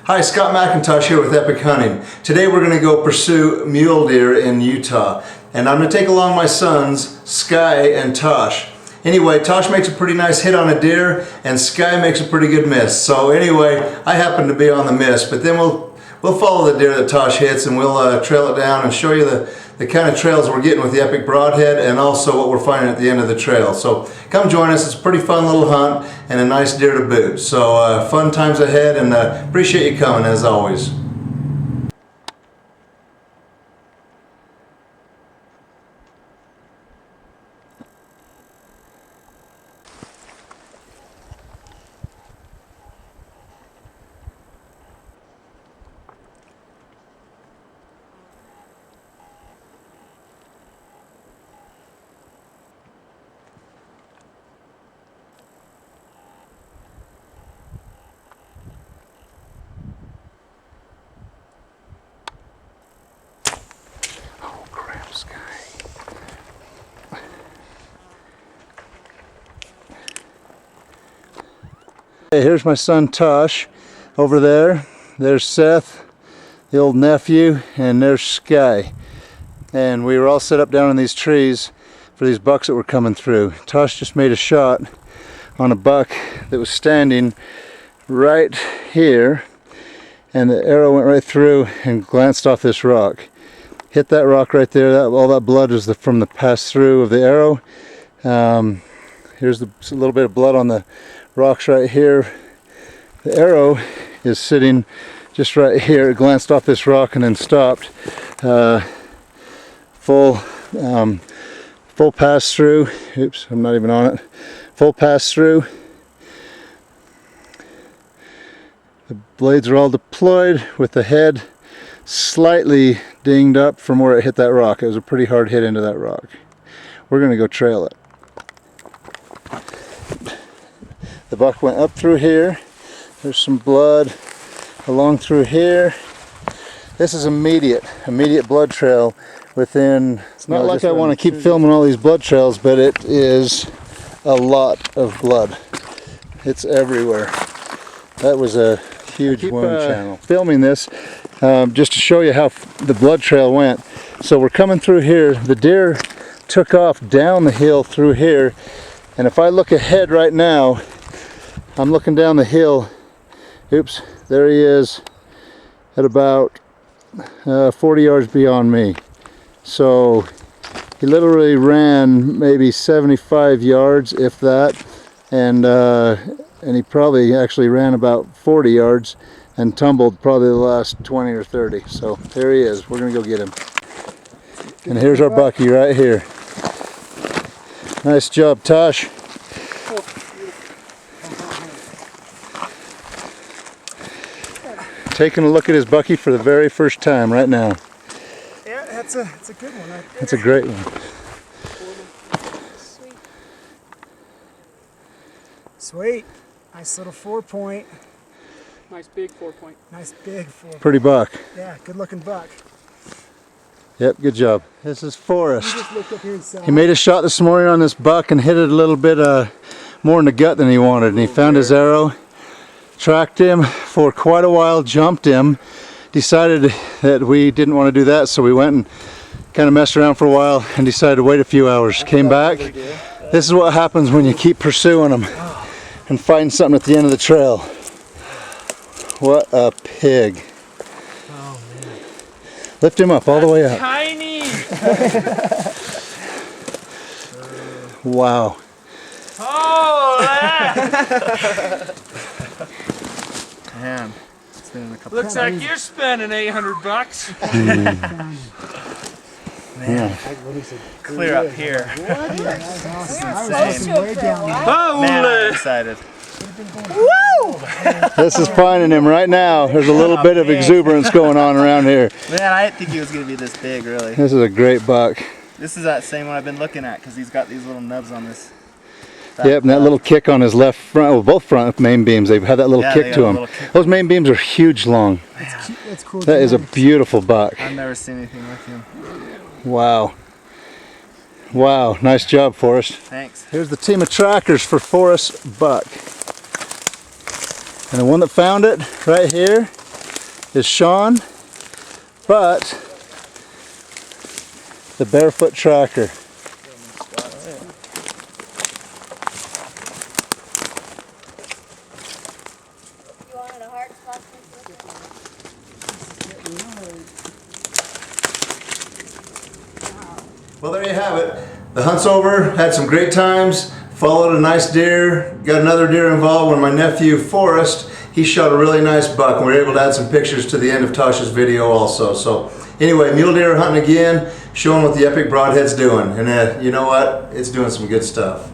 Hi, Skye Mackintosh here with Epek Hunting. Today we're going to go pursue mule deer in Utah. And I'm going to take along my sons, Skye and Tosh. Anyway, Tosh makes a pretty nice hit on a deer and Skye makes a pretty good miss. So anyway, I happen to be on the miss, but then we'll follow the deer that Tosh hits and we'll trail it down and show you the kind of trails we're getting with the Epek Broadhead and also what we're finding at the end of the trail. So come join us. It's a pretty fun little hunt and a nice deer to boot. So fun times ahead, and appreciate you coming as always. Hey, here's my son Tosh over there. There's Seth, the old nephew, and there's Skye. And we were all set up down in these trees for these bucks that were coming through. Tosh just made a shot on a buck that was standing right here, and the arrow went right through and glanced off this rock. Hit that rock right there. All that blood was from the pass through of the arrow. Here's a little bit of blood on the rocks right here. The arrow is sitting just right here. It glanced off this rock and then stopped. Full pass through. Oops, I'm not even on it. Full pass through. The blades are all deployed with the head slightly dinged up from where it hit that rock. It was a pretty hard hit into that rock. We're going to go trail it. The buck went up through here. There's some blood along through here. This is immediate blood trail within. It's not like I want to keep filming all these blood trails, but it is a lot of blood. It's everywhere. That was a huge wound channel. Filming this just to show you how the blood trail went. So we're coming through here. The deer took off down the hill through here, and if I look ahead right now, I'm looking down the hill. Oops, there he is at about 40 yards beyond me. So he literally ran maybe 75 yards, if that, and he probably actually ran about 40 yards and tumbled probably the last 20 or 30. So there he is. We're gonna go get him. And here's our bucky right here. Nice job, Tosh. Taking a look at his bucky for the very first time right now. Yeah, that's a good one right there. That's a great one. Sweet. Sweet. Nice little 4-point. Nice big 4-point. Nice big 4-point. Pretty buck. Yeah, good looking buck. Yep, good job. This is Forrest. He just looked up here and saw. He made a shot this morning on this buck and hit it a little bit more in the gut than he wanted, and he found his arrow. Tracked him for quite a while, jumped him, decided that we didn't want to do that, so we went and kind of messed around for a while and decided to wait a few hours. Came back. This is what happens when you keep pursuing them and find something at the end of the trail. What a pig. Oh, man. Lift him up all the way up. Tiny! Wow. Oh, that! Man, it's been a couple. Looks like you're spending $800. Yeah. Clear up here. That's awesome. I was insane. looking way down there. Man, I'm excited. This is finding him right now. There's a little bit of exuberance going on around here. Man, I didn't think he was going to be this big, really. This is a great buck. This is that same one I've been looking at, because he's got these little nubs on this. Yep, and that little kick on his left front, well, both front main beams, they've had that little kick to them. Those main beams are huge long. That's cool. That is a beautiful buck. I've never seen anything like him. Wow. Wow, nice job, Forrest. Thanks. Here's the team of trackers for Forrest buck. And the one that found it right here is Sean, but the Barefoot Tracker. You wanted a heart spot? Well, there you have it. The hunt's over, had some great times, followed a nice deer, got another deer involved when my nephew Forrest, he shot a really nice buck, and we were able to add some pictures to the end of Tosh's video also. So anyway, mule deer hunting again, showing what the Epek Broadhead's doing, and you know what? It's doing some good stuff.